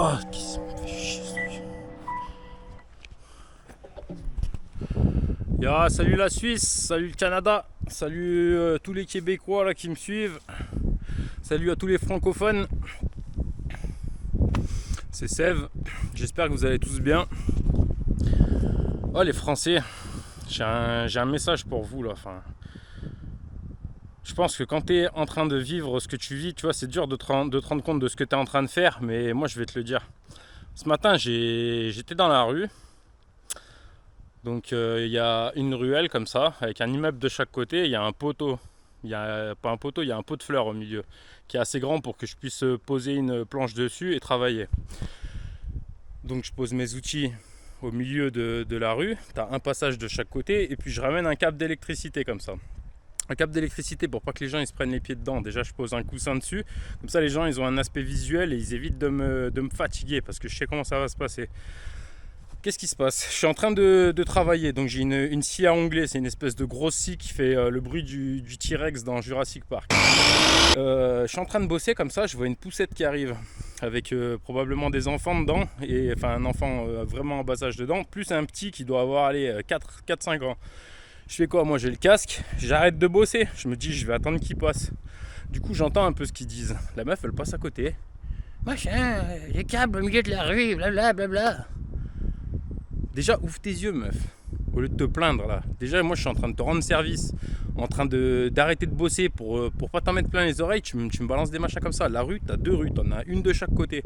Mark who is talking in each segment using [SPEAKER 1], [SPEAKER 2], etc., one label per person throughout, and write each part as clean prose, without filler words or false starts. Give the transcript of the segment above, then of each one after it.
[SPEAKER 1] Oh, qui ça me fait chier ce truc. Salut la Suisse, salut le Canada, salut tous les Québécois là qui me suivent. Salut à tous les francophones. C'est Sève, j'espère que vous allez tous bien. Oh les Français, j'ai un message pour vous là. Enfin, je pense que quand tu es en train de vivre ce que tu vis, tu vois, c'est dur de te rendre compte de ce que tu es en train de faire, mais moi je vais te le dire. Ce matin j'étais dans la rue. Donc il y a une ruelle comme ça, avec un immeuble de chaque côté, il y a un poteau. Il y a pas un poteau, il y a un pot de fleurs au milieu, qui est assez grand pour que je puisse poser une planche dessus et travailler. Donc je pose mes outils au milieu de la rue, tu as un passage de chaque côté, et puis je ramène un câble d'électricité comme ça. Un câble d'électricité pour pas que les gens ils se prennent les pieds dedans. Déjà je pose un coussin dessus, comme ça les gens ils ont un aspect visuel et ils évitent de me fatiguer, parce que je sais comment ça va se passer. Qu'est-ce qui se passe? Je suis en train de travailler, donc j'ai une scie à onglet, c'est une espèce de grosse scie qui fait le bruit du T-Rex dans Jurassic Park. Je suis en train de bosser comme ça, je vois une poussette qui arrive, avec probablement des enfants dedans, et enfin un enfant vraiment en bas âge dedans, plus un petit qui doit avoir 4-5 ans. Je fais quoi? Moi j'ai le casque, j'arrête de bosser, je me dis je vais attendre qu'il passe. Du coup j'entends un peu ce qu'ils disent. La meuf elle passe à côté. Machin, les câbles au milieu de la rue, blablabla. Déjà, ouvre tes yeux, meuf, au lieu de te plaindre là. Déjà, moi je suis en train de te rendre service, en train d'arrêter de bosser pour pas t'en mettre plein les oreilles. Tu me balances des machins comme ça. La rue, t'as 2 rues, t'en as une de chaque côté.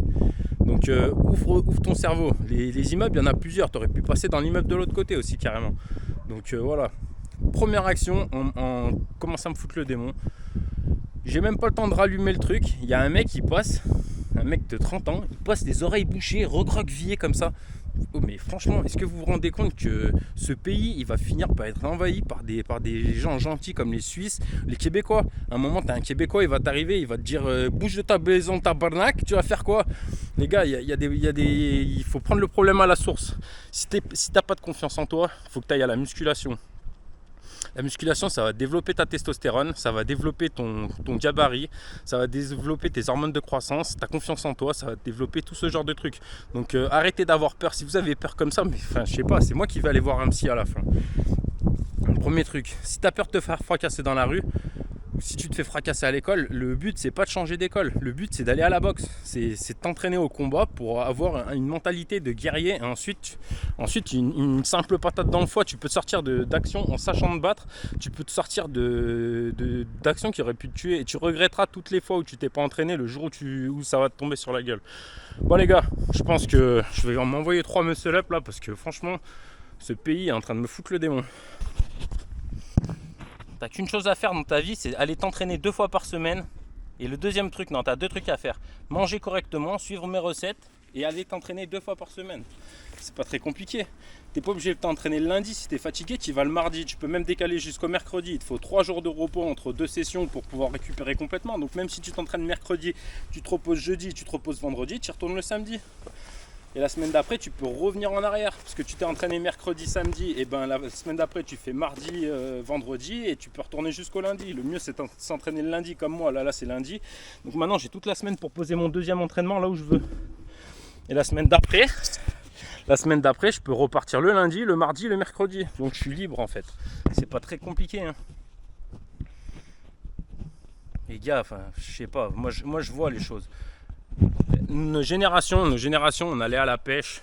[SPEAKER 1] Donc ouvre ton cerveau. Les immeubles, il y en a plusieurs. T'aurais pu passer dans l'immeuble de l'autre côté aussi, carrément. Donc voilà. Première action, on commence à me foutre le démon. J'ai même pas le temps de rallumer le truc. Il y a un mec qui passe, un mec de 30 ans, il passe les oreilles bouchées, recroquevillé comme ça. Oh, mais franchement, est-ce que vous vous rendez compte que ce pays, il va finir par être envahi par des gens gentils comme les Suisses, les Québécois? À un moment, t'as un Québécois, il va t'arriver, il va te dire bouge de ta maison, tabarnak, tu vas faire quoi? Les gars, il faut prendre le problème à la source. Si t'as pas de confiance en toi, il faut que tu ailles à la musculation. La musculation, ça va développer ta testostérone, ça va développer ton gabarit, ça va développer tes hormones de croissance, ta confiance en toi, ça va développer tout ce genre de trucs. Donc arrêtez d'avoir peur. Si vous avez peur comme ça, mais enfin, je sais pas, c'est moi qui vais aller voir un psy à la fin. Premier truc, si tu as peur de te faire fracasser dans la rue, ou si tu te fais fracasser à l'école, le but c'est pas de changer d'école, le but c'est d'aller à la boxe, c'est de t'entraîner au combat pour avoir une mentalité de guerrier, et ensuite une simple patate dans le foie, tu peux te sortir d'action en sachant te battre, tu peux te sortir d'action qui aurait pu te tuer, et tu regretteras toutes les fois où tu t'es pas entraîné, le jour où ça va te tomber sur la gueule. Bon les gars, je pense que je vais m'envoyer 3 muscle up là, parce que franchement ce pays est en train de me foutre le démon. T'as qu'une chose à faire dans ta vie, c'est aller t'entraîner 2 fois par semaine. Et le deuxième truc, non, t'as 2 trucs à faire. Manger correctement, suivre mes recettes et aller t'entraîner 2 fois par semaine. C'est pas très compliqué. T'es pas obligé de t'entraîner le lundi. Si t'es fatigué, tu vas le mardi. Tu peux même décaler jusqu'au mercredi. Il te faut 3 jours de repos entre 2 sessions pour pouvoir récupérer complètement. Donc même si tu t'entraînes mercredi, tu te reposes jeudi, tu te reposes vendredi, tu retournes le samedi. Et la semaine d'après, tu peux revenir en arrière, parce que tu t'es entraîné mercredi, samedi, et ben la semaine d'après, tu fais mardi, vendredi, et tu peux retourner jusqu'au lundi. Le mieux, c'est de s'entraîner le lundi, comme moi. Là, c'est lundi. Donc maintenant, j'ai toute la semaine pour poser mon deuxième entraînement là où je veux. Et la semaine d'après, je peux repartir le lundi, le mardi, le mercredi. Donc je suis libre en fait. C'est pas très compliqué. Hein. Les gars, enfin, je sais pas. Moi, je vois les choses. Nos générations, on allait à la pêche,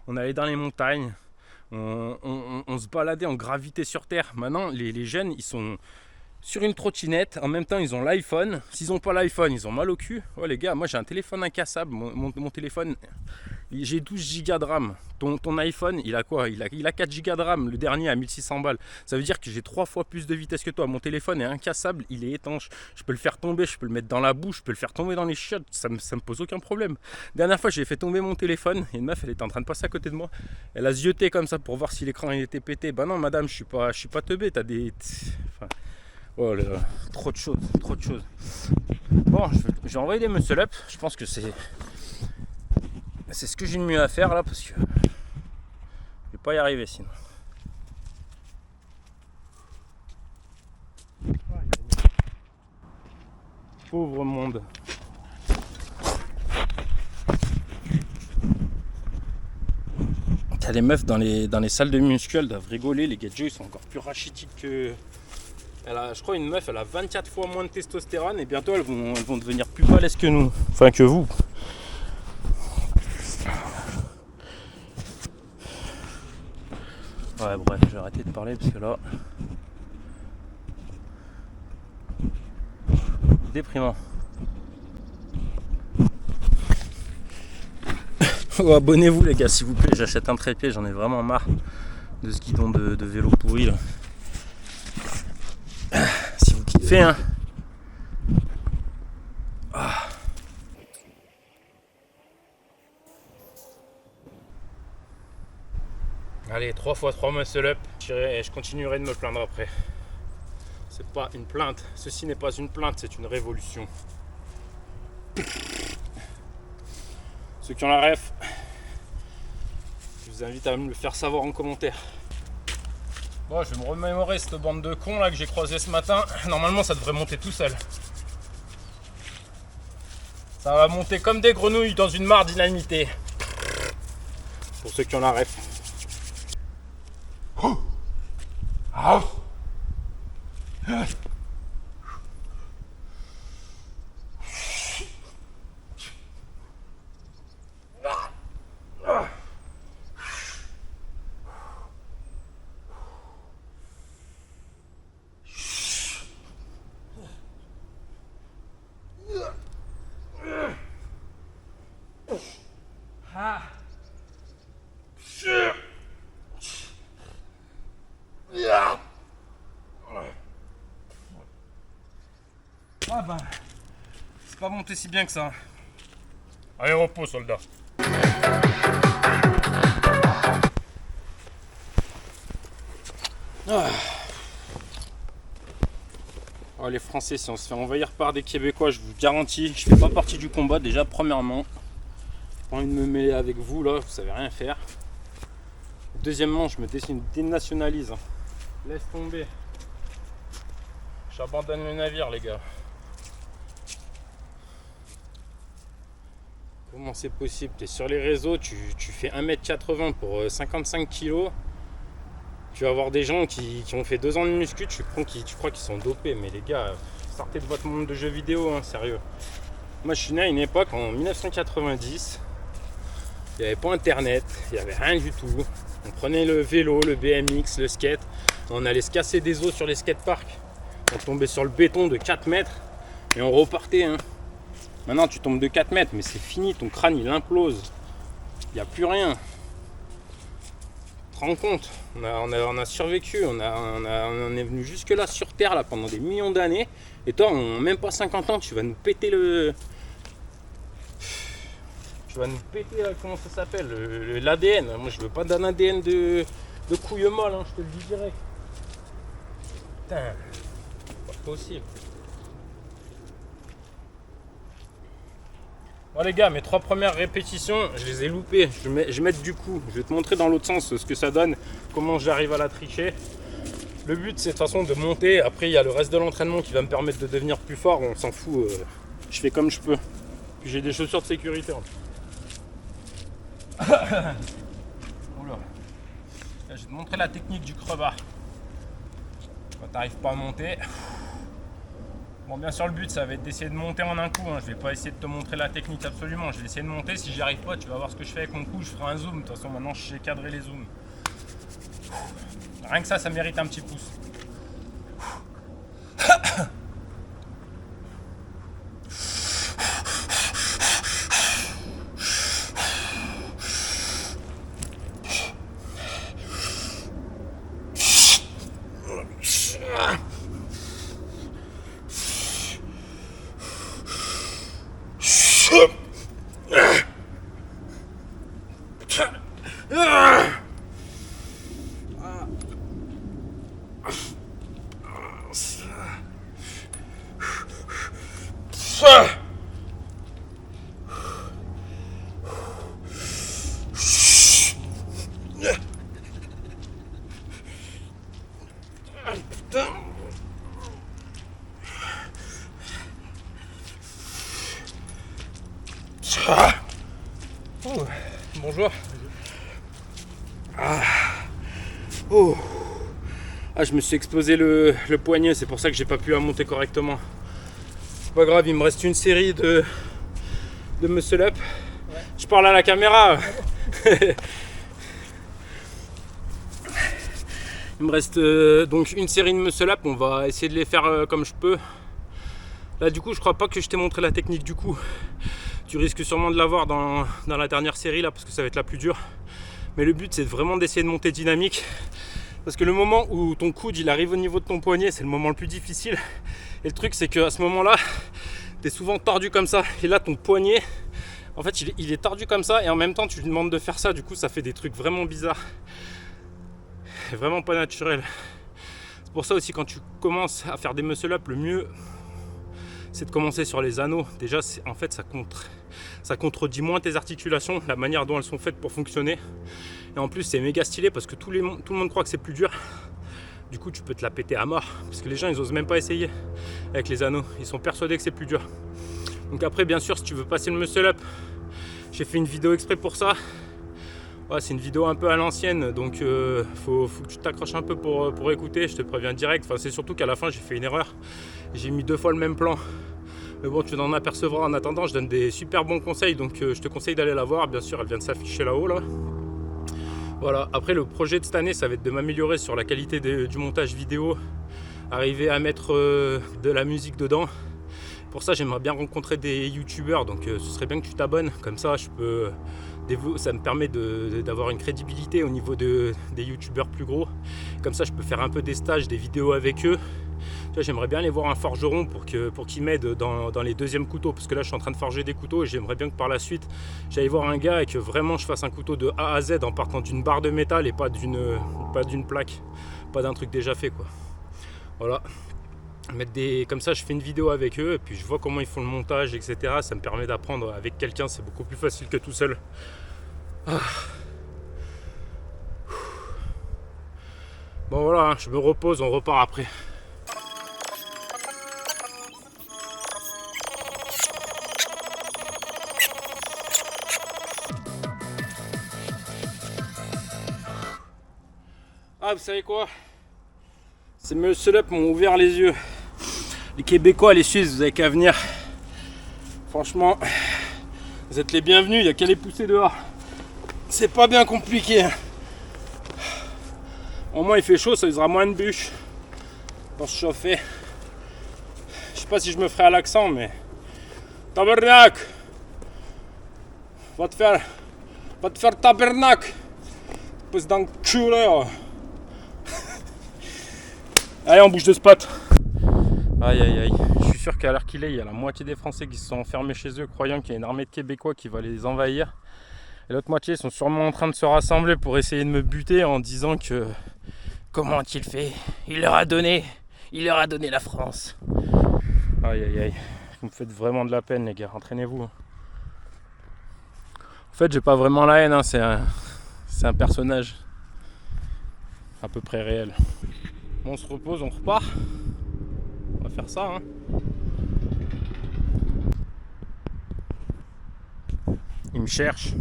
[SPEAKER 1] on allait dans les montagnes, on se baladait en gravité sur terre. Maintenant, les jeunes, ils sont sur une trottinette, en même temps ils ont l'iPhone. S'ils n'ont pas l'iPhone, ils ont mal au cul. Oh les gars, moi j'ai un téléphone incassable, mon téléphone, j'ai 12 Go de RAM. Ton iPhone, il a quoi? Il a 4 Go de RAM, le dernier à 1600 balles. Ça veut dire que j'ai 3 fois plus de vitesse que toi. Mon téléphone est incassable, il est étanche. Je peux le faire tomber, je peux le mettre dans la bouche, je peux le faire tomber dans les chiottes, ça me pose aucun problème. Dernière fois, j'ai fait tomber mon téléphone et une meuf, elle était en train de passer à côté de moi. Elle a zioté comme ça pour voir si l'écran il était pété. Bah non madame, je suis pas teubé, t'as des... Enfin... Oh là là, trop de choses. Bon, je vais envoyer des muscle up. Je pense que c'est ce que j'ai de mieux à faire là, parce que je vais pas y arriver sinon. Pauvre monde. T'as les meufs dans les salles de muscu, elles doivent rigoler. Les gadgets, ils sont encore plus rachitiques que... je crois une meuf, elle a 24 fois moins de testostérone et bientôt elles vont devenir plus balèzes que nous. Enfin, que vous. Ouais, bref, je vais arrêter de parler parce que là... déprimant. Oh, abonnez-vous les gars s'il vous plaît, j'achète un trépied, j'en ai vraiment marre de ce guidon de vélo pourri là. Si vous kiffez hein. Ah. Allez, 3 x 3 muscle up, et je continuerai de me plaindre après. C'est pas une plainte, ceci n'est pas une plainte, c'est une révolution. Ceux qui ont la ref, je vous invite à me le faire savoir en commentaire. Bon, je vais me remémorer cette bande de cons là que j'ai croisé ce matin. Normalement, ça devrait monter tout seul. Ça va monter comme des grenouilles dans une mare dynamitée. Pour ceux qui ont la ref. Ah bah, c'est pas monté si bien que ça. Allez, repos, soldat. Ah. Oh, les Français, si on se fait envahir par des Québécois, je vous garantis, je fais pas partie du combat déjà, premièrement. J'ai pas envie de me mêler avec vous là, vous savez rien faire. Deuxièmement, je me dénationalise. Laisse tomber. J'abandonne le navire, les gars. Comment c'est possible? Tu es sur les réseaux, tu fais 1m80 pour 55 kg. Tu vas voir des gens qui ont fait 2 ans de muscu, tu crois qu'ils sont dopés. Mais les gars, sortez de votre monde de jeux vidéo, hein, sérieux. Moi, je suis né à une époque, en 1990. Il n'y avait pas internet, il n'y avait rien du tout. On prenait le vélo, le BMX, le skate. On allait se casser des os sur les skateparks. On tombait sur le béton de 4 mètres et on repartait. Hein. Maintenant, tu tombes de 4 mètres, mais c'est fini, ton crâne il implose. Il n'y a plus rien. Tu te rends compte, on a survécu, on est venu jusque là sur Terre là, pendant des millions d'années. Et toi, en même pas 50 ans, tu vas nous péter le... Tu vas nous péter, comment ça s'appelle, l'ADN. Moi, je veux pas d'un ADN de couille molle, hein, je te le dis direct. Putain, c'est pas possible. Bon les gars, mes 3 premières répétitions, je les ai loupées. Je vais mettre du coup. Je vais te montrer dans l'autre sens ce que ça donne, comment j'arrive à la tricher. Le but, c'est de toute façon de monter. Après, il y a le reste de l'entraînement qui va me permettre de devenir plus fort. On s'en fout. Je fais comme je peux. Puis j'ai des chaussures de sécurité. Oula. Là, je vais te montrer la technique du crevard. Quand tu n'arrives pas à monter. Bon, bien sûr, le but, ça va être d'essayer de monter en un coup. Hein. Je vais pas essayer de te montrer la technique absolument. Je vais essayer de monter. Si j'y arrive pas, tu vas voir ce que je fais avec mon coup. Je ferai un zoom. De toute façon, maintenant, je sais cadrer les zooms. Rien que ça mérite un petit pouce. Oh, bonjour. Ah. Oh. Ah, je me suis explosé le poignet, c'est pour ça que j'ai pas pu la monter correctement. C'est pas grave, il me reste une série de muscle up. Ouais. Je parle à la caméra. Il me reste donc une série de muscle up, on va essayer de les faire comme je peux. Là du coup je crois pas que je t'ai montré la technique du coup. Tu risques sûrement de l'avoir dans la dernière série là parce que ça va être la plus dure. Mais le but c'est vraiment d'essayer de monter dynamique. Parce que le moment où ton coude il arrive au niveau de ton poignet, c'est le moment le plus difficile. Et le truc c'est qu'à ce moment là, tu es souvent tordu comme ça. Et là ton poignet, en fait il est tordu comme ça et en même temps tu lui demandes de faire ça. Du coup ça fait des trucs vraiment bizarres. Vraiment pas naturel. C'est pour ça aussi quand tu commences à faire des muscle up, le mieux c'est de commencer sur les anneaux. Déjà en fait ça contredit moins tes articulations, la manière dont elles sont faites pour fonctionner. Et en plus c'est méga stylé parce que tout le monde croit que c'est plus dur. Du coup tu peux te la péter à mort. Parce que les gens ils osent même pas essayer avec les anneaux. Ils sont persuadés que c'est plus dur. Donc après bien sûr si tu veux passer le muscle up, j'ai fait une vidéo exprès pour ça. Ouais, c'est une vidéo un peu à l'ancienne, donc faut que tu t'accroches un peu pour écouter, je te préviens direct. Enfin, c'est surtout qu'à la fin j'ai fait une erreur, j'ai mis 2 fois le même plan. Mais bon, tu en apercevras. En attendant, je donne des super bons conseils, donc je te conseille d'aller la voir. Bien sûr, elle vient de s'afficher là-haut là. Voilà, après le projet de cette année, ça va être de m'améliorer sur la qualité du montage vidéo, arriver à mettre de la musique dedans. Pour ça, j'aimerais bien rencontrer des youtubeurs, donc ce serait bien que tu t'abonnes, comme ça ça me permet d'avoir une crédibilité au niveau des youtubeurs plus gros. Comme ça je peux faire un peu des stages, des vidéos avec eux. J'aimerais bien aller voir un forgeron pour qu'il m'aide dans les deuxièmes couteaux, parce que là je suis en train de forger des couteaux et j'aimerais bien que par la suite j'aille voir un gars et que vraiment je fasse un couteau de A à Z en partant d'une barre de métal et pas d'une plaque, pas d'un truc déjà fait quoi. Voilà. Comme ça je fais une vidéo avec eux et puis je vois comment ils font le montage, etc. Ça me permet d'apprendre avec quelqu'un, c'est beaucoup plus facile que tout seul. Ah. Bon voilà, je me repose, on repart après. Ah, vous savez quoi? Ces muscle up m'ont ouvert les yeux. Les Québécois, les Suisses, vous avez qu'à venir. Franchement, vous êtes les bienvenus, il n'y a qu'à les pousser dehors. C'est pas bien compliqué. Au moins il fait chaud, ça usera moins de bûches pour se chauffer. Je sais pas si je me ferai à l'accent, mais tabernacle, va te faire tabernacle, pose dans le cul là. Allez, on bouge de spot. Aïe aïe aïe, je suis sûr qu'à l'heure qu'il est, il y a la moitié des Français qui se sont enfermés chez eux croyant qu'il y a une armée de Québécois qui va les envahir. Et l'autre moitié sont sûrement en train de se rassembler pour essayer de me buter en disant que comment a-t-il fait? Il leur a donné la France. Aïe aïe aïe, vous me faites vraiment de la peine les gars, entraînez-vous. En fait j'ai pas vraiment la haine, hein. C'est un personnage à peu près réel. Bon, on se repose, on repart. On va faire ça hein. Il me cherche.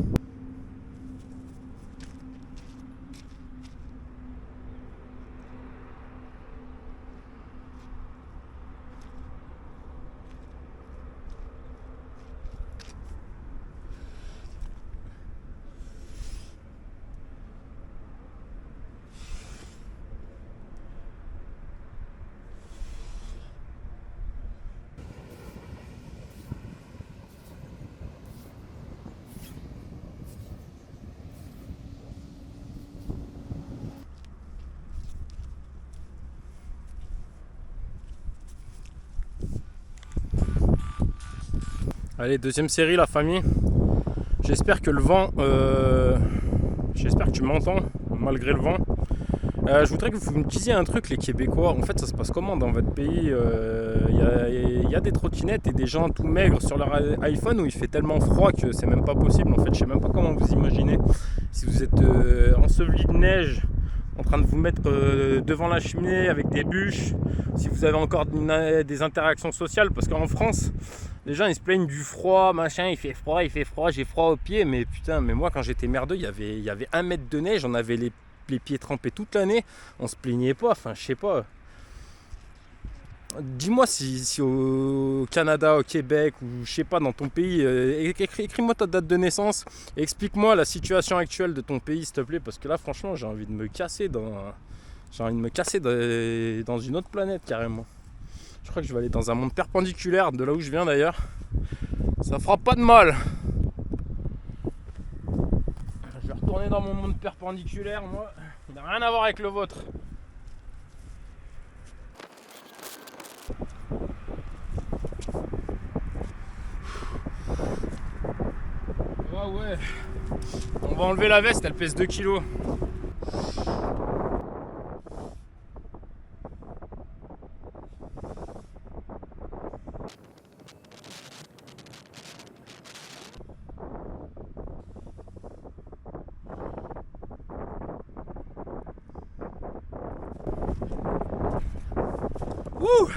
[SPEAKER 1] Allez, deuxième série la famille. J'espère que le vent, j'espère que tu m'entends malgré le vent. Je voudrais que vous me disiez un truc les Québécois. En fait ça se passe comment dans votre pays? Il y a des trottinettes et des gens tout maigres sur leur iPhone où il fait tellement froid que c'est même pas possible. En fait je sais même pas comment vous imaginez. Si vous êtes enseveli de neige en train de vous mettre devant la cheminée avec des bûches, si vous avez encore des interactions sociales, parce qu'en France, les gens ils se plaignent du froid, machin, il fait froid, j'ai froid aux pieds, mais putain, mais moi quand j'étais merdeux, il y avait 1 mètre de neige, on avait les pieds trempés toute l'année, on se plaignait pas, enfin je sais pas. Dis-moi si au Canada, au Québec ou je sais pas dans ton pays, écris-moi ta date de naissance et explique-moi la situation actuelle de ton pays s'il te plaît, parce que là franchement j'ai envie de me casser dans une autre planète carrément. Je crois que je vais aller dans un monde perpendiculaire de là où je viens d'ailleurs. Ça fera pas de mal. Je vais retourner dans mon monde perpendiculaire, moi. Il n'a rien à voir avec le vôtre. Ouais. On va enlever la veste, elle pèse 2 kilos. Ouh.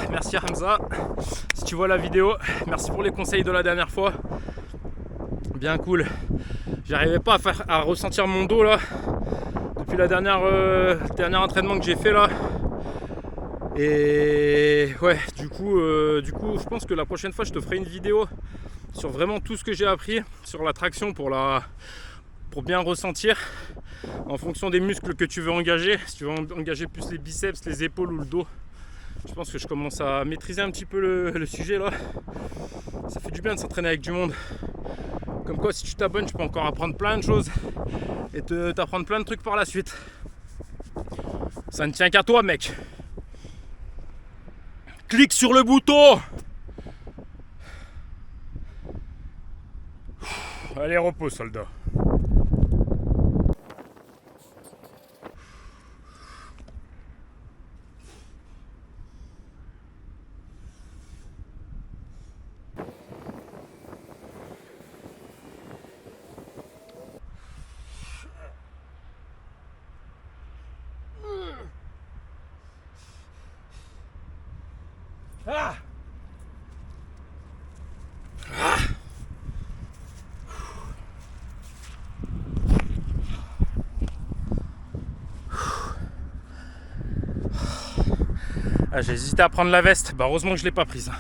[SPEAKER 1] Merci Hamza, si tu vois la vidéo, merci pour les conseils de la dernière fois. Bien cool. J'arrivais pas à ressentir mon dos là depuis la dernier entraînement que j'ai fait là. Et ouais, du coup, je pense que la prochaine fois je te ferai une vidéo sur vraiment tout ce que j'ai appris sur la traction pour bien ressentir en fonction des muscles que tu veux engager. Si tu veux engager plus les biceps, les épaules ou le dos. Je pense que je commence à maîtriser un petit peu le sujet là. Ça fait du bien de s'entraîner avec du monde. Comme quoi, si tu t'abonnes, tu peux encore apprendre plein de choses et t'apprendre plein de trucs par la suite. Ça ne tient qu'à toi, mec. Clique sur le bouton. Allez, repos, soldat. Ah. J'ai hésité à prendre la veste, bah heureusement que je l'ai pas prise.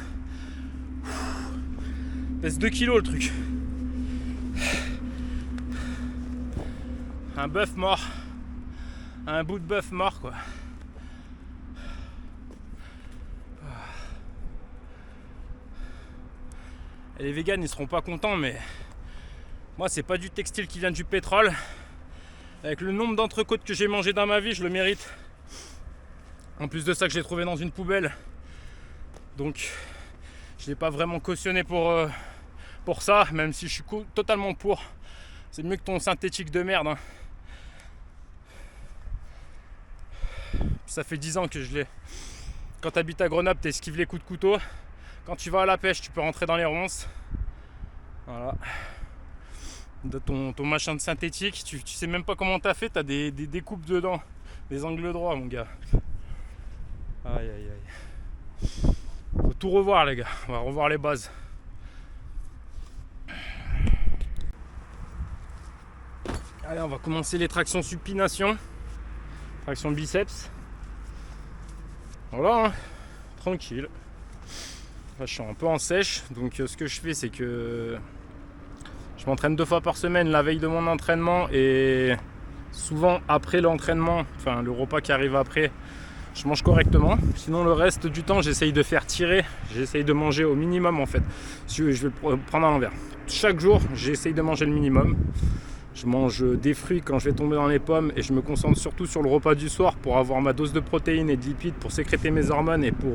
[SPEAKER 1] Pèse 2 kilos le truc. Un bœuf mort. Un bout de bœuf mort quoi. Et les véganes ils seront pas contents, mais moi c'est pas du textile qui vient du pétrole. Avec le nombre d'entrecôtes que j'ai mangé dans ma vie, je le mérite. En plus de ça que j'ai trouvé dans une poubelle. Donc je l'ai pas vraiment cautionné pour ça, même si je suis totalement pour. C'est mieux que ton synthétique de merde hein. Ça fait 10 ans que je l'ai. Quand tu habites à Grenoble, tu esquives les coups de couteau. Quand tu vas à la pêche, tu peux rentrer dans les ronces. Voilà. De ton machin de synthétique, tu sais même pas comment t'as fait, t'as des découpes dedans, des angles droits, mon gars. Aïe aïe aïe. Faut tout revoir, les gars. On va revoir les bases. Allez, on va commencer les tractions supination. Traction biceps. Voilà, hein. Tranquille. Là, je suis un peu en sèche, donc ce que je fais, c'est que je m'entraîne 2 fois par semaine la veille de mon entraînement et souvent après l'entraînement, enfin le repas qui arrive après, je mange correctement. Sinon le reste du temps, j'essaye de faire tirer, j'essaye de manger au minimum en fait. Je vais le prendre à l'envers. Chaque jour, j'essaye de manger le minimum. Je mange des fruits quand je vais tomber dans les pommes et je me concentre surtout sur le repas du soir pour avoir ma dose de protéines et de lipides pour sécréter mes hormones et pour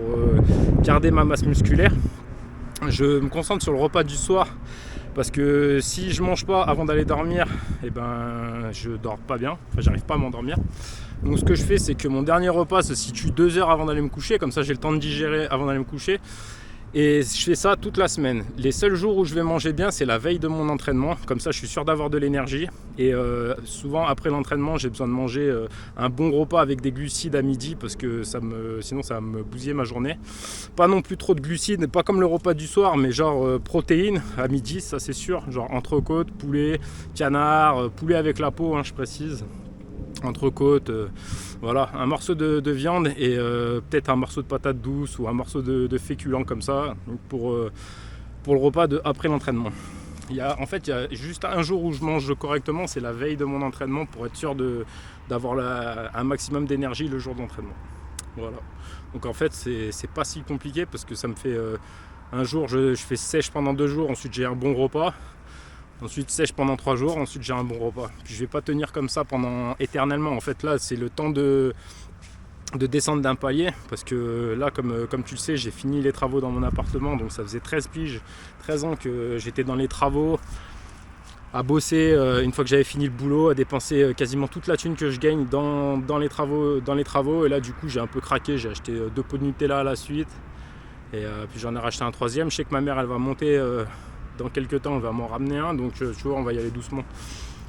[SPEAKER 1] garder ma masse musculaire. Je me concentre sur le repas du soir parce que si je mange pas avant d'aller dormir, eh ben je dors pas bien, enfin j'arrive pas à m'endormir. Donc ce que je fais, c'est que mon dernier repas se situe 2 heures avant d'aller me coucher, comme ça j'ai le temps de digérer avant d'aller me coucher. Et je fais ça toute la semaine. Les seuls jours où je vais manger bien, c'est la veille de mon entraînement. Comme ça, je suis sûr d'avoir de l'énergie. Et souvent, après l'entraînement, j'ai besoin de manger un bon repas avec des glucides à midi parce que sinon, ça va me bousiller ma journée. Pas non plus trop de glucides, pas comme le repas du soir, mais genre protéines à midi, ça c'est sûr. Genre entrecôte, poulet, canard, poulet avec la peau, hein, je précise. Entrecôte, voilà, un morceau de viande et peut-être un morceau de patate douce ou un morceau de féculent comme ça pour le repas après l'entraînement. Il y a juste un jour où je mange correctement, c'est la veille de mon entraînement pour être sûr d'avoir un maximum d'énergie le jour d'entraînement. Voilà. Donc en fait c'est pas si compliqué parce que ça me fait un jour je fais sèche pendant 2 jours, ensuite j'ai un bon repas. Ensuite sèche pendant 3 jours, ensuite j'ai un bon repas. Puis je vais pas tenir comme ça pendant éternellement. En fait là c'est le temps de descendre d'un palier. Parce que là comme tu le sais, j'ai fini les travaux dans mon appartement. Donc ça faisait 13 ans que j'étais dans les travaux. À bosser une fois que j'avais fini le boulot, à dépenser quasiment toute la thune que je gagne dans les travaux. Et là du coup j'ai un peu craqué, j'ai acheté 2 pots de Nutella à la suite. Et puis j'en ai racheté un 3e. Je sais que ma mère elle va monter... dans quelques temps on va m'en ramener un, donc tu vois on va y aller doucement.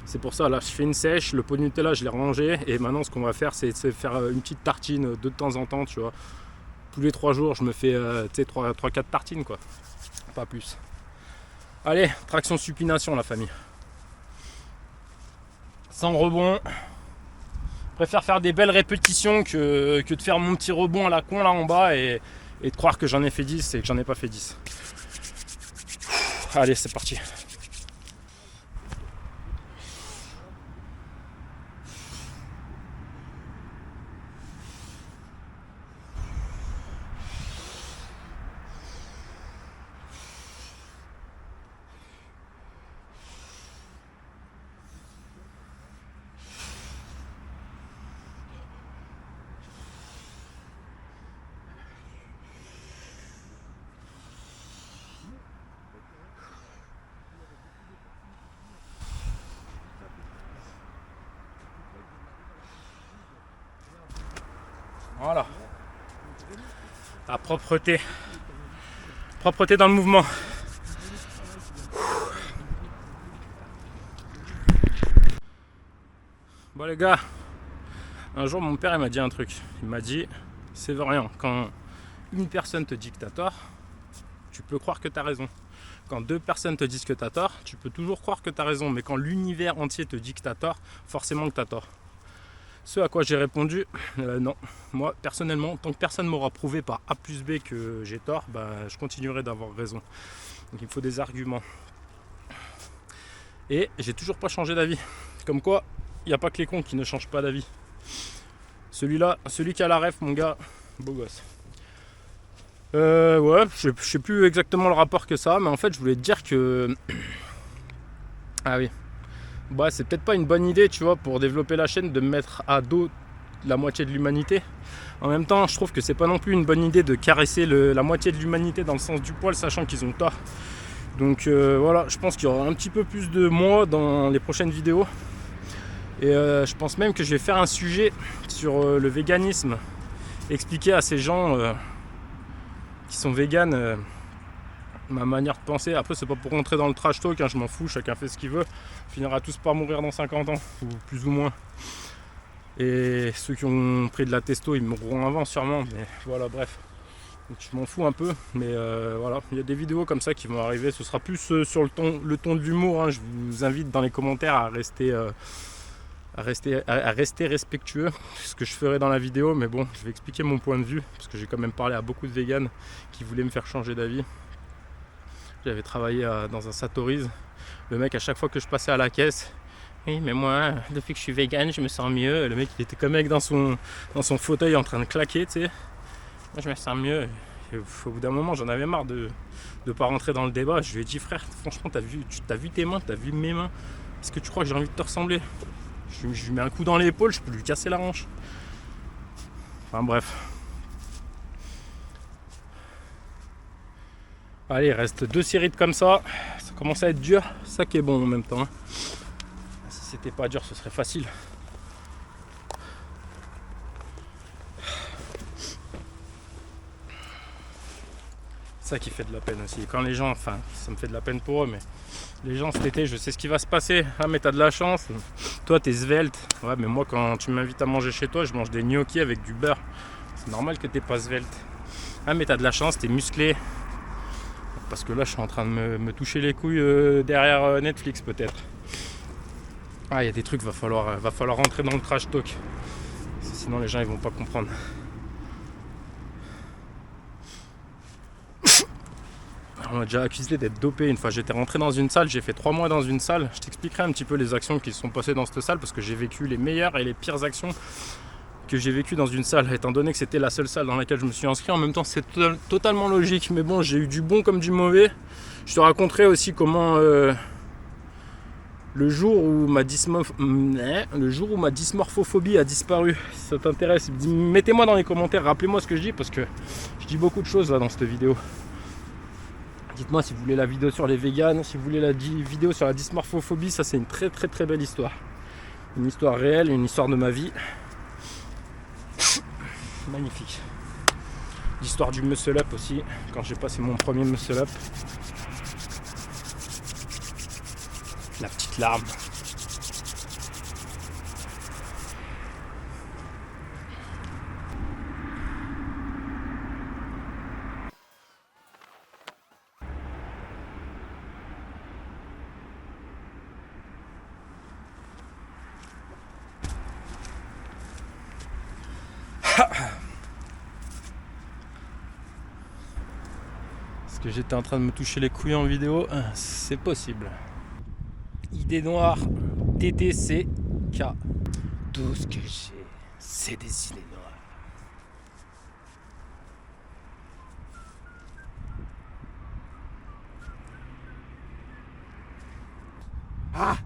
[SPEAKER 1] C'est pour ça là je fais une sèche, le pot de Nutella je l'ai rangé et maintenant ce qu'on va faire c'est faire une petite tartine de temps en temps, tu vois. Tous les 3 jours je me fais 3-4 tartines quoi, pas plus. Allez, traction supination la famille. Sans rebond. Je préfère faire des belles répétitions que de faire mon petit rebond à la con là en bas et de croire que j'en ai fait 10 et que j'en ai pas fait 10. Allez, c'est parti. Voilà. La propreté. Propreté dans le mouvement. Bon les gars, un jour mon père il m'a dit un truc. Il m'a dit, Séverien, quand une personne te dit que t'as tort, tu peux croire que t'as raison. Quand 2 personnes te disent que t'as tort, tu peux toujours croire que t'as raison. Mais quand l'univers entier te dit que t'as tort, forcément que t'as tort. Ce à quoi j'ai répondu, non. Moi, personnellement, tant que personne m'aura prouvé par A plus B que j'ai tort, je continuerai d'avoir raison. Donc il me faut des arguments. Et j'ai toujours pas changé d'avis. Comme quoi, il n'y a pas que les cons qui ne changent pas d'avis. Celui qui a la ref, mon gars, beau gosse. Ouais, je sais plus exactement le rapport que ça, mais en fait, je voulais te dire que... Ah oui. C'est peut-être pas une bonne idée, tu vois, pour développer la chaîne, de me mettre à dos la moitié de l'humanité. En même temps, je trouve que c'est pas non plus une bonne idée de caresser la moitié de l'humanité dans le sens du poil, sachant qu'ils ont tort. Donc voilà, je pense qu'il y aura un petit peu plus de moi dans les prochaines vidéos. Et je pense même que je vais faire un sujet sur le véganisme. Expliquer à ces gens qui sont véganes ma manière de penser. Après, c'est pas pour rentrer dans le trash talk, hein, je m'en fous, chacun fait ce qu'il veut. On finira tous par mourir dans 50 ans, ou plus ou moins. Et ceux qui ont pris de la testo, ils mourront avant sûrement, mais voilà, bref. Donc, je m'en fous un peu, mais voilà, il y a des vidéos comme ça qui vont arriver. Ce sera plus sur le ton de l'humour, hein. Je vous invite dans les commentaires à rester respectueux, ce que je ferai dans la vidéo, mais bon, je vais expliquer mon point de vue, parce que j'ai quand même parlé à beaucoup de véganes qui voulaient me faire changer d'avis. J'avais travaillé dans un Satori's. Le mec, à chaque fois que je passais à la caisse, oui, mais moi, depuis que je suis vegan, je me sens mieux. Le mec, il était comme mec dans son fauteuil en train de claquer, tu sais. Moi, je me sens mieux. Et au bout d'un moment, j'en avais marre de pas rentrer dans le débat. Je lui ai dit, frère, franchement, t'as vu tes mains, t'as vu mes mains. Est-ce que tu crois que j'ai envie de te ressembler? Je lui mets un coup dans l'épaule, je peux lui casser la hanche. Enfin bref. Allez, il reste 2 séries comme ça. Ça commence à être dur, ça qui est bon en même temps. Si c'était pas dur, ce serait facile. ça qui fait de la peine aussi. Quand les gens, enfin, ça me fait de la peine pour eux, mais les gens cet été, je sais ce qui va se passer. Ah, mais t'as de la chance. Toi, t'es svelte. Ouais, mais moi, quand tu m'invites à manger chez toi, je mange des gnocchis avec du beurre. C'est normal que t'es pas svelte. Ah, mais t'as de la chance, t'es musclé. Parce que là, je suis en train de me toucher les couilles derrière Netflix, peut-être. Ah, il y a des trucs, va falloir rentrer dans le trash talk. Sinon, les gens, ils vont pas comprendre. On m'a déjà accusé d'être dopé. Une fois j'étais rentré dans une salle, j'ai fait 3 mois dans une salle. Je t'expliquerai un petit peu les actions qui se sont passées dans cette salle parce que j'ai vécu les meilleures et les pires actions que j'ai vécues dans une salle. Étant donné que c'était la seule salle dans laquelle je me suis inscrit, en même temps c'est totalement logique. Mais bon, j'ai eu du bon comme du mauvais. Je te raconterai aussi comment le jour où ma dysmorphophobie a disparu. Si ça t'intéresse, mettez-moi dans les commentaires, rappelez-moi ce que je dis parce que je dis beaucoup de choses là dans cette vidéo. Dites-moi si vous voulez la vidéo sur les véganes, si vous voulez la vidéo sur la dysmorphophobie, ça c'est une très très très belle histoire. Une histoire réelle, une histoire de ma vie. Magnifique. L'histoire du muscle up aussi, quand j'ai passé mon premier muscle up. La petite larme. Est-ce que j'étais en train de me toucher les couilles en vidéo? C'est possible. Idée noire, TTCK. Tout ce que j'ai, c'est des idées noires. Ah!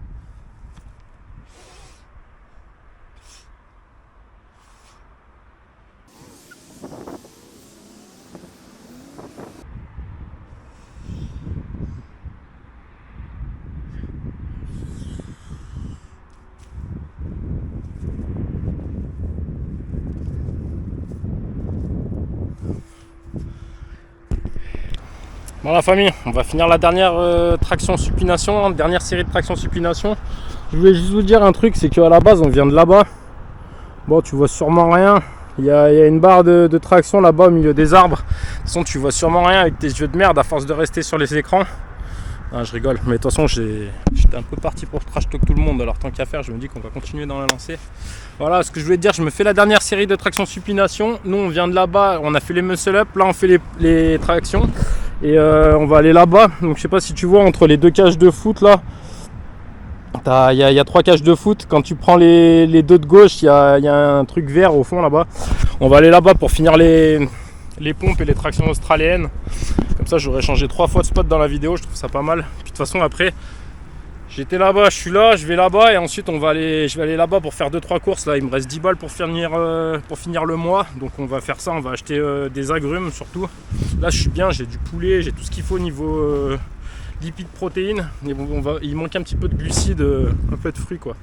[SPEAKER 1] Bon la famille, on va finir la dernière traction supination, dernière série de traction supination. Je voulais juste vous dire un truc, c'est qu'à la base on vient de là-bas. Bon, tu vois sûrement rien. Il y a une barre de traction là-bas au milieu des arbres. De toute façon, tu vois sûrement rien avec tes yeux de merde à force de rester sur les écrans. Ah, je rigole, mais de toute façon j'étais un peu parti pour trash talk tout le monde, alors tant qu'à faire je me dis qu'on va continuer dans la lancée. Voilà ce que je voulais te dire, je me fais la dernière série de traction supination. Nous on vient de là-bas, on a fait les muscle up, là on fait les tractions. Et on va aller là-bas, donc je sais pas si tu vois entre les deux cages de foot là, il y a 3 cages de foot. Quand tu prends les deux de gauche, il y a un truc vert au fond là-bas. On va aller là-bas pour finir les pompes et les tractions australiennes. Comme ça j'aurais changé 3 fois de spot dans la vidéo, je trouve ça pas mal. Puis de toute façon après, j'étais là-bas, je suis là, je vais là-bas et ensuite je vais aller là-bas pour faire 2-3 courses. Là il me reste 10 balles pour finir le mois. Donc on va faire ça, on va acheter des agrumes surtout. Là je suis bien, j'ai du poulet, j'ai tout ce qu'il faut niveau lipides, protéines. Et il manque un petit peu de glucides, un peu de fruits quoi.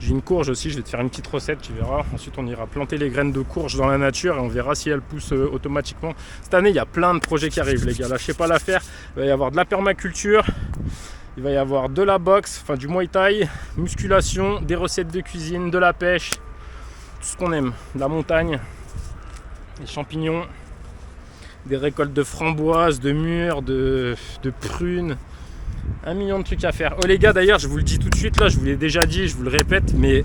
[SPEAKER 1] J'ai une courge aussi, je vais te faire une petite recette, tu verras. Ensuite on ira planter les graines de courge dans la nature et on verra si elles poussent automatiquement. Cette année il y a plein de projets qui arrivent les gars, lâchez pas l'affaire. Il va y avoir de la permaculture, il va y avoir de la boxe, enfin du muay thai, musculation, des recettes de cuisine, de la pêche, tout ce qu'on aime, de la montagne, des champignons, des récoltes de framboises, de mûres, de prunes. 1 million de trucs à faire. Oh les gars d'ailleurs je vous le dis tout de suite là, je vous l'ai déjà dit, je vous le répète, mais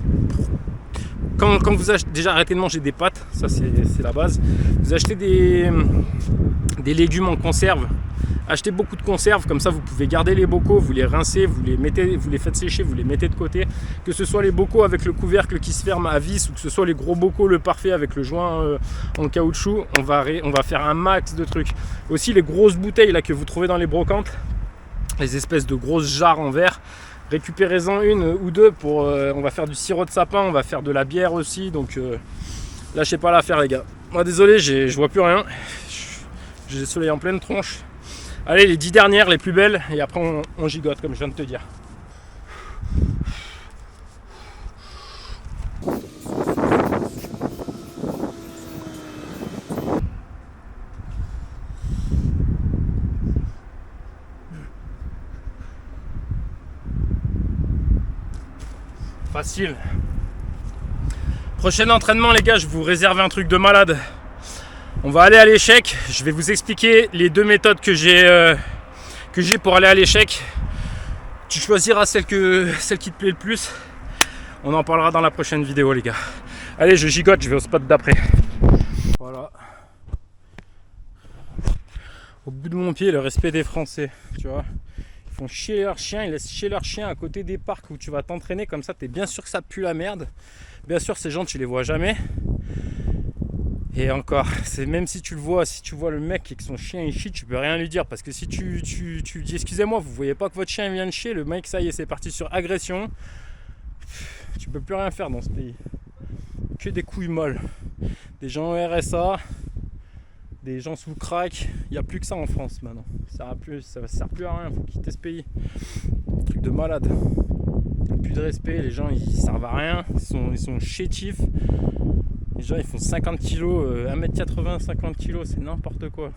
[SPEAKER 1] quand vous achetez, déjà arrêtez de manger des pâtes, ça c'est la base. Vous achetez des légumes en conserve, achetez beaucoup de conserves, comme ça vous pouvez garder les bocaux, vous les rincez, vous les faites sécher, vous les mettez de côté. Que ce soit les bocaux avec le couvercle qui se ferme à vis ou que ce soit les gros bocaux le parfait avec le joint en caoutchouc, on va faire un max de trucs. Aussi les grosses bouteilles là que vous trouvez dans les brocantes, les espèces de grosses jarres en verre, récupérez-en 1 ou 2 pour on va faire du sirop de sapin, on va faire de la bière aussi, donc lâchez pas l'affaire les gars. Moi désolé, je vois plus rien, j'ai le soleil en pleine tronche. Allez, les 10 dernières, les plus belles, et après on gigote comme je viens de te dire. Facile. Prochain entraînement les gars, je vous réserve un truc de malade. On va aller à l'échec. Je vais vous expliquer les 2 méthodes que j'ai pour aller à l'échec. Tu choisiras celle qui te plaît le plus. On en parlera dans la prochaine vidéo les gars. Allez, je gigote, je vais au spot d'après. Voilà. Au bout de mon pied, le respect des Français, tu vois. Ils font chier leurs chiens, ils laissent chier leurs chiens à côté des parcs où tu vas t'entraîner, comme ça tu es bien sûr que ça pue la merde. Bien sûr, ces gens tu les vois jamais. Et encore, c'est même si tu le vois, si tu vois le mec et que son chien il chie, tu peux rien lui dire. Parce que si tu dis excusez-moi, vous voyez pas que votre chien vient de chier, le mec ça y est, c'est parti sur agression. Tu peux plus rien faire dans ce pays. Que des couilles molles. Des gens au RSA, des gens sous crack. Il n'y a plus que ça en France maintenant. Ça sert plus à rien, faut quitter ce pays. Truc de malade. Plus de respect, les gens ils servent à rien, ils sont chétifs. Les gens ils font 50 kg, 1m80, 50 kg, c'est n'importe quoi.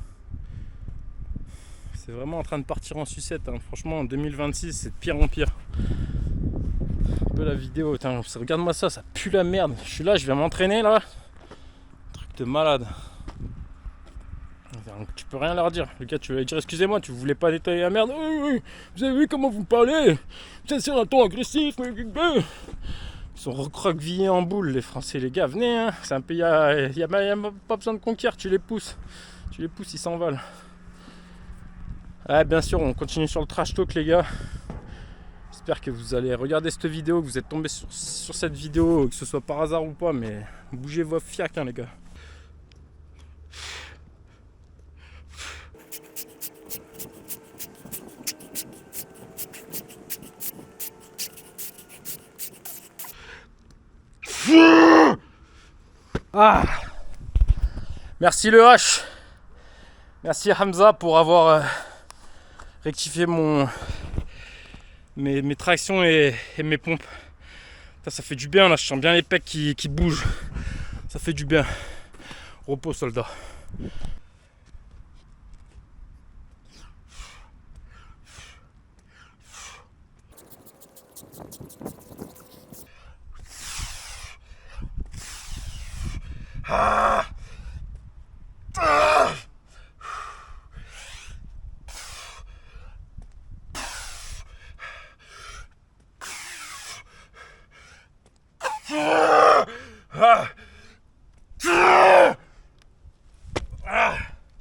[SPEAKER 1] C'est vraiment en train de partir en sucette, hein. Franchement en 2026 c'est de pire en pire. Un peu la vidéo, regarde-moi ça, ça pue la merde. Je suis là, je viens m'entraîner là. Truc de malade. Tu peux rien leur dire. Le gars, tu vas lui dire excusez-moi, tu voulais pas détailler la merde. Vous avez vu comment vous me parlez? C'est un ton agressif. Ils sont recroquevillés en boule, les Français, les gars. Venez, hein. C'est un pays, il n'y a pas besoin de conquérir, tu les pousses. Tu les pousses, ils s'envolent. Ouais, bien sûr, on continue sur le trash talk, les gars. J'espère que vous allez regarder cette vidéo, que vous êtes tombés sur cette vidéo, que ce soit par hasard ou pas, mais bougez vos fiacs, hein, les gars. Ah. Merci le H. Merci Hamza pour avoir rectifié mes tractions et mes pompes. Ça fait du bien là, je sens bien les pecs qui bougent. Ça fait du bien. Repos soldat. Ah. Ah.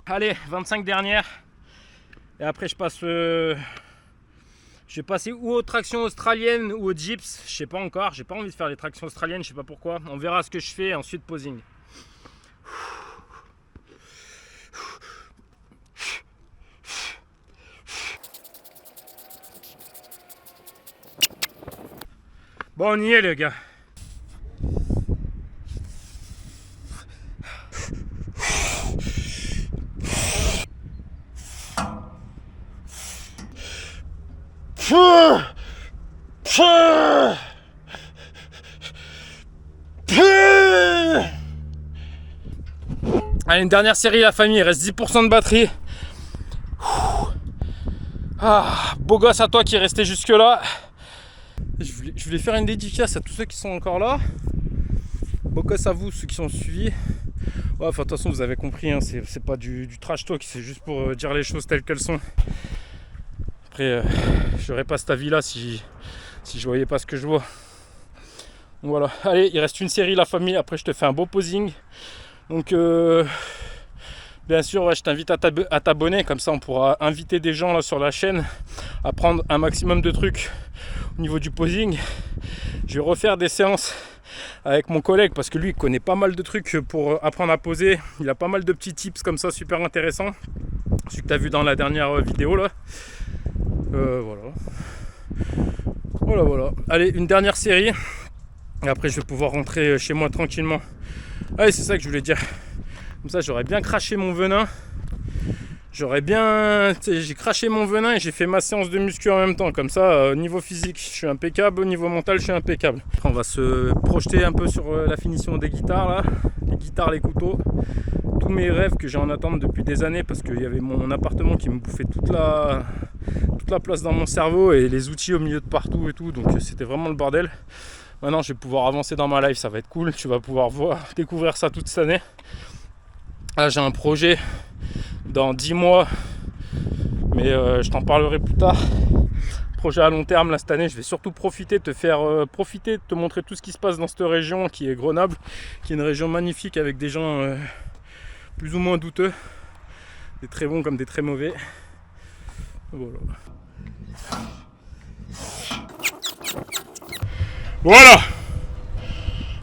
[SPEAKER 1] Allez, 25 dernières. Et après je passe... je vais passer ou aux tractions australiennes ou aux dips. Je sais pas encore. J'ai pas envie de faire les tractions australiennes. Je sais pas pourquoi. On verra ce que je fais. Ensuite posing. Bon, on y est les gars. Allez, une dernière série la famille, il reste 10% de batterie. Ah, beau gosse à toi qui est resté jusque là. Je voulais faire une dédicace à tous ceux qui sont encore là. Beau gosse à vous, ceux qui sont suivis. Ouais, enfin, de toute façon vous avez compris, hein, c'est pas du trash talk, c'est juste pour dire les choses telles qu'elles sont. Après, j'aurais pas cet avis là si je voyais pas ce que je vois. Donc voilà, allez, il reste une série la famille, après je te fais un beau posing. Donc bien sûr, ouais, je t'invite à t'abonner, comme ça on pourra inviter des gens là sur la chaîne à prendre un maximum de trucs au niveau du posing. Je vais refaire des séances avec mon collègue parce que lui il connaît pas mal de trucs pour apprendre à poser. Il a pas mal de petits tips comme ça super intéressants, celui que tu as vu dans la dernière vidéo là. Voilà. Allez, une dernière série et après je vais pouvoir rentrer chez moi tranquillement. Allez, c'est ça que je voulais dire. Comme ça j'aurais bien craché mon venin. J'ai craché mon venin et j'ai fait ma séance de muscu en même temps. Comme ça, au niveau physique, je suis impeccable. Au niveau mental, je suis impeccable. Après, on va se projeter un peu sur la finition des guitares là. Les guitares, les couteaux. Tous mes rêves que j'ai en attente depuis des années parce qu'il y avait mon appartement qui me bouffait toute la place dans mon cerveau et les outils au milieu de partout et tout. Donc c'était vraiment le bordel. Maintenant, je vais pouvoir avancer dans ma life, ça va être cool. Tu vas pouvoir découvrir ça toute cette année. Là, j'ai un projet dans 10 mois, mais je t'en parlerai plus tard. Projet à long terme, là, cette année, je vais surtout profiter de te montrer tout ce qui se passe dans cette région qui est Grenoble, qui est une région magnifique avec des gens plus ou moins douteux, des très bons comme des très mauvais. Voilà.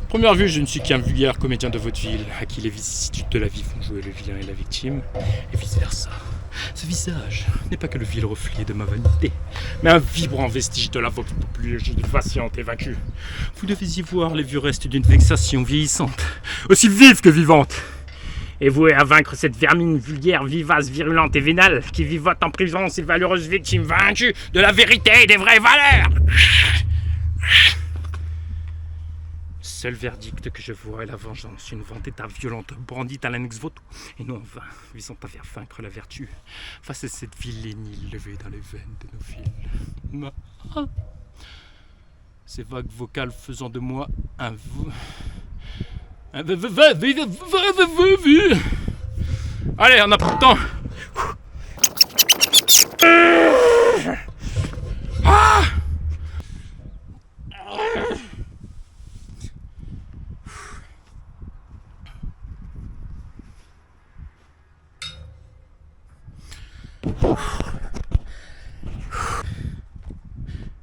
[SPEAKER 1] Première vue, je ne suis qu'un vulgaire comédien de vaudeville à qui les vicissitudes de la vie font jouer le vilain et la victime, et vice versa. Ce visage n'est pas que le vil reflet de ma vanité, mais un vibrant vestige de la voix plus vacillante et vaincue. Vous devez y voir les vieux restes d'une vexation vieillissante, aussi vive que vivante. Et voué à vaincre cette vermine vulgaire, vivace, virulente et vénale, qui vivote en prison ces valeureuses victimes vaincues de la vérité et des vraies valeurs. Seul verdict que je vois est la vengeance, une vendetta violente brandite à l'annex voto, et non en vain, visant à faire vaincre la vertu face à cette vilainie levée dans les veines de nos villes. Ces vagues vocales faisant de moi un Allez, on n'a pas de temps.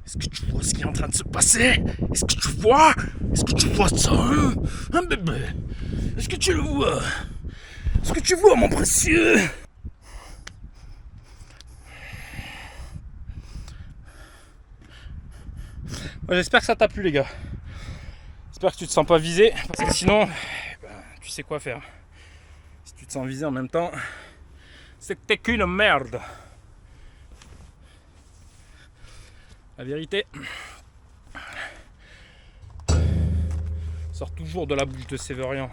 [SPEAKER 1] Est-ce que tu vois ce qui est en train de se passer? Est-ce que tu vois? Est-ce que tu vois ça, hein? Hein, bébé? Est-ce que tu le vois? Est-ce que tu vois, mon précieux? Ouais, j'espère que ça t'a plu, les gars. J'espère que tu te sens pas visé, parce que sinon, tu sais quoi faire. Si tu te sens visé en même temps, c'est que t'es qu'une merde. La vérité sort toujours de la bouche de Sévérian.